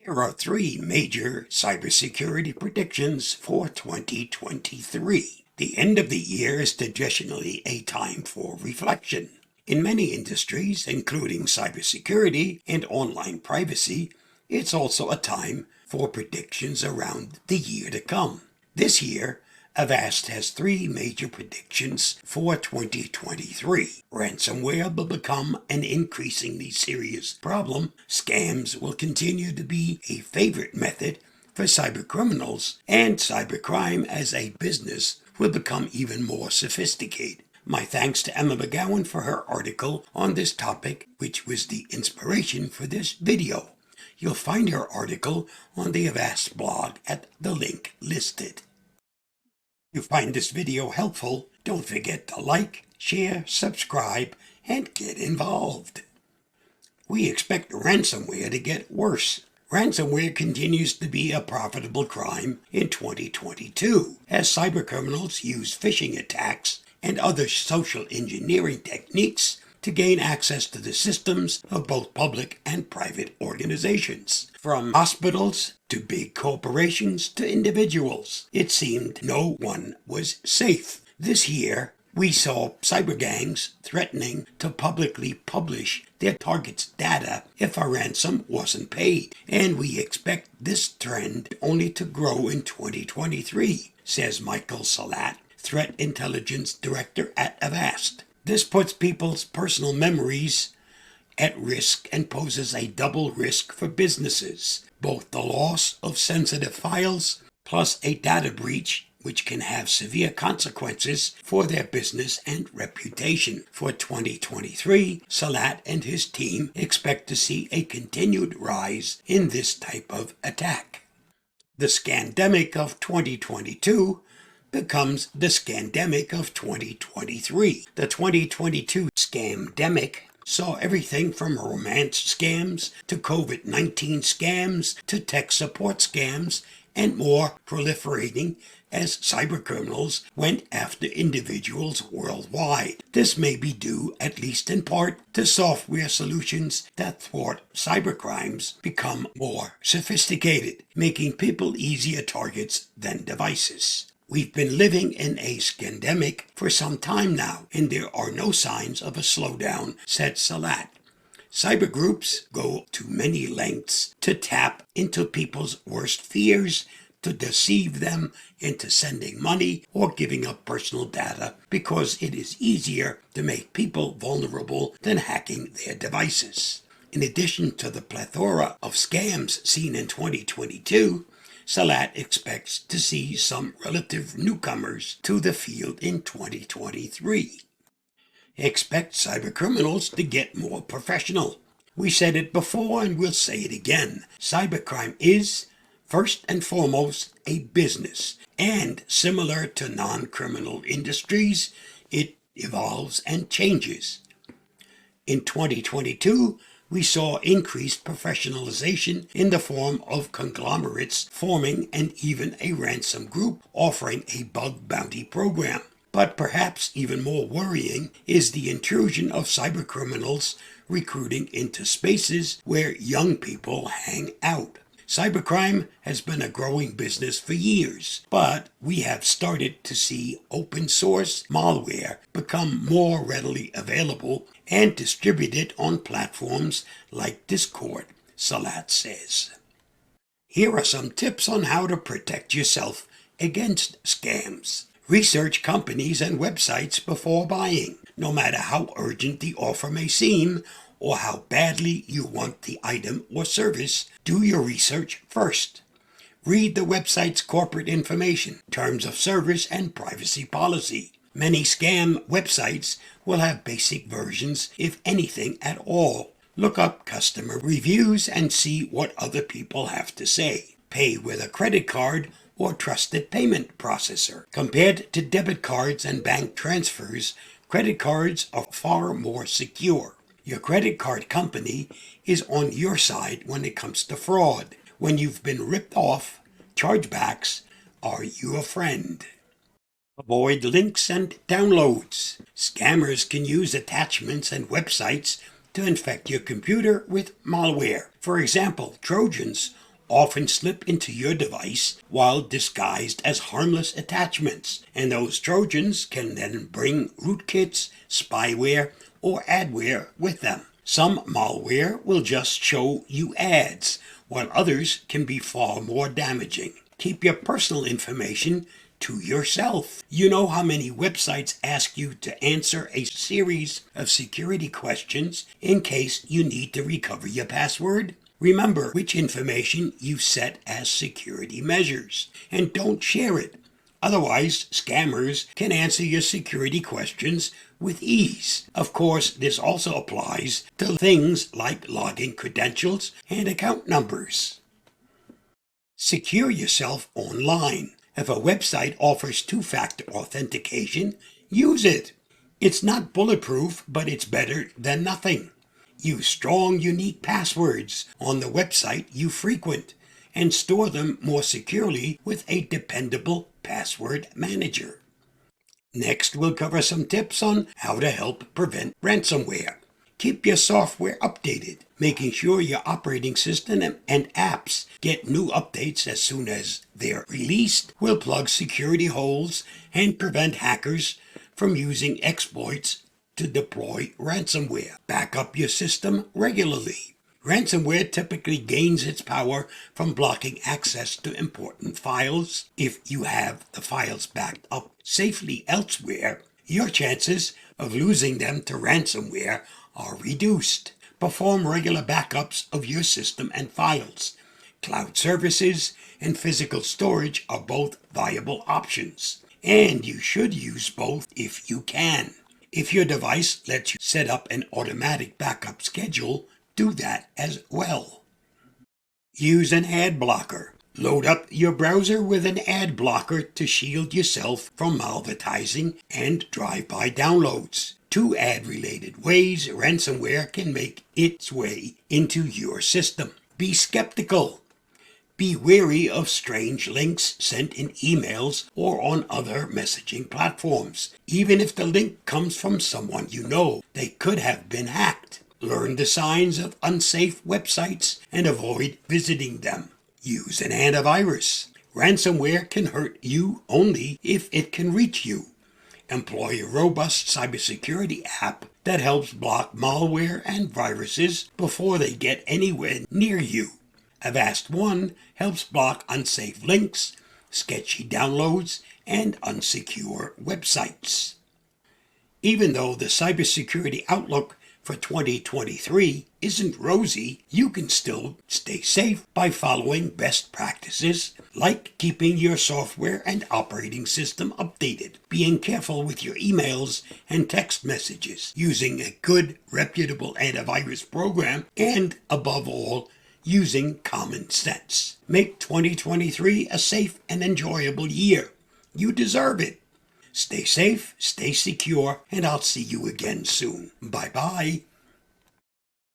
Here are three major cybersecurity predictions for 2023. The end of the year is traditionally a time for reflection. In many industries, including cybersecurity and online privacy, it's also a time for predictions around the year to come. This year, Avast has three major predictions for 2023. Ransomware will become an increasingly serious problem. Scams will continue to be a favorite method for cybercriminals, and cybercrime as a business will become even more sophisticated. My thanks to Emma McGowan for her article on this topic, which was the inspiration for this video. You'll find her article on the Avast blog at the link listed. If you find this video helpful, don't forget to like, share, subscribe, and get involved. We expect ransomware to get worse. Ransomware continues to be a profitable crime in 2022, as cybercriminals use phishing attacks and other social engineering techniques to gain access to the systems of both public and private organizations. From hospitals to big corporations to individuals, it seemed no one was safe. This year, we saw cyber gangs threatening to publicly publish their targets' data if a ransom wasn't paid. And we expect this trend only to grow in 2023, says Michael Salat, Threat Intelligence Director at Avast. This puts people's personal memories at risk and poses a double risk for businesses, both the loss of sensitive files plus a data breach, which can have severe consequences for their business and reputation. For 2023, Salat and his team expect to see a continued rise in this type of attack. The scandemic of 2022 becomes the scandemic of 2023. The 2022 scamdemic saw everything from romance scams to COVID-19 scams to tech support scams and more proliferating as cybercriminals went after individuals worldwide. This may be due, at least in part, to software solutions that thwart cybercrimes become more sophisticated, making people easier targets than devices. We've been living in a scandemic for some time now, and there are no signs of a slowdown, said Salat. Cyber groups go to many lengths to tap into people's worst fears, to deceive them into sending money or giving up personal data because it is easier to make people vulnerable than hacking their devices. In addition to the plethora of scams seen in 2022, Salat expects to see some relative newcomers to the field in 2023. Expect cybercriminals to get more professional. We said it before and we'll say it again. Cybercrime is, first and foremost, a business. And similar to non-criminal industries, it evolves and changes. In 2022, we saw increased professionalization in the form of conglomerates forming and even a ransom group offering a bug bounty program. But perhaps even more worrying is the intrusion of cybercriminals recruiting into spaces where young people hang out. Cybercrime has been a growing business for years, but we have started to see open source malware become more readily available and distributed on platforms like Discord, Salat says. Here are some tips on how to protect yourself against scams. Research companies and websites before buying. No matter how urgent the offer may seem, or how badly you want the item or service, do your research first. Read the website's corporate information, terms of service, and privacy policy. Many scam websites will have basic versions, if anything at all. Look up customer reviews and see what other people have to say. Pay with a credit card or trusted payment processor. Compared to debit cards and bank transfers, credit cards are far more secure. Your credit card company is on your side when it comes to fraud. When you've been ripped off, chargebacks are your friend. Avoid links and downloads. Scammers can use attachments and websites to infect your computer with malware. For example, Trojans often slip into your device while disguised as harmless attachments, and those Trojans can then bring rootkits, spyware, or adware with them. Some malware will just show you ads, while others can be far more damaging. Keep your personal information to yourself. You know how many websites ask you to answer a series of security questions in case you need to recover your password? Remember which information you set as security measures, and don't share it. Otherwise, scammers can answer your security questions with ease. Of course, this also applies to things like login credentials and account numbers. Secure yourself online. If a website offers two-factor authentication, use it. It's not bulletproof, but it's better than nothing. Use strong, unique passwords on the website you frequent and store them more securely with a dependable password manager. Next, we'll cover some tips on how to help prevent ransomware. Keep your software updated, making sure your operating system and apps get new updates as soon as they're released will plug security holes and prevent hackers from using exploits to deploy ransomware. Back up your system regularly. Ransomware typically gains its power from blocking access to important files. If you have the files backed up safely elsewhere, your chances of losing them to ransomware are reduced. Perform regular backups of your system and files. Cloud services and physical storage are both viable options, and you should use both if you can. If your device lets you set up an automatic backup schedule, do that as well. Use an ad blocker. Load up your browser with an ad blocker to shield yourself from malvertising and drive-by downloads. 2 ad-related ways ransomware can make its way into your system. Be skeptical. Be wary of strange links sent in emails or on other messaging platforms. Even if the link comes from someone you know, they could have been hacked. Learn the signs of unsafe websites and avoid visiting them. Use an antivirus. Ransomware can hurt you only if it can reach you. Employ a robust cybersecurity app that helps block malware and viruses before they get anywhere near you. Avast One helps block unsafe links, sketchy downloads, and unsecure websites. Even though the cybersecurity outlook for 2023 isn't rosy, you can still stay safe by following best practices like keeping your software and operating system updated, being careful with your emails and text messages, using a good, reputable antivirus program, and, above all, using common sense. Make 2023 a safe and enjoyable year. You deserve it. Stay safe, stay secure, and I'll see you again soon. Bye-bye.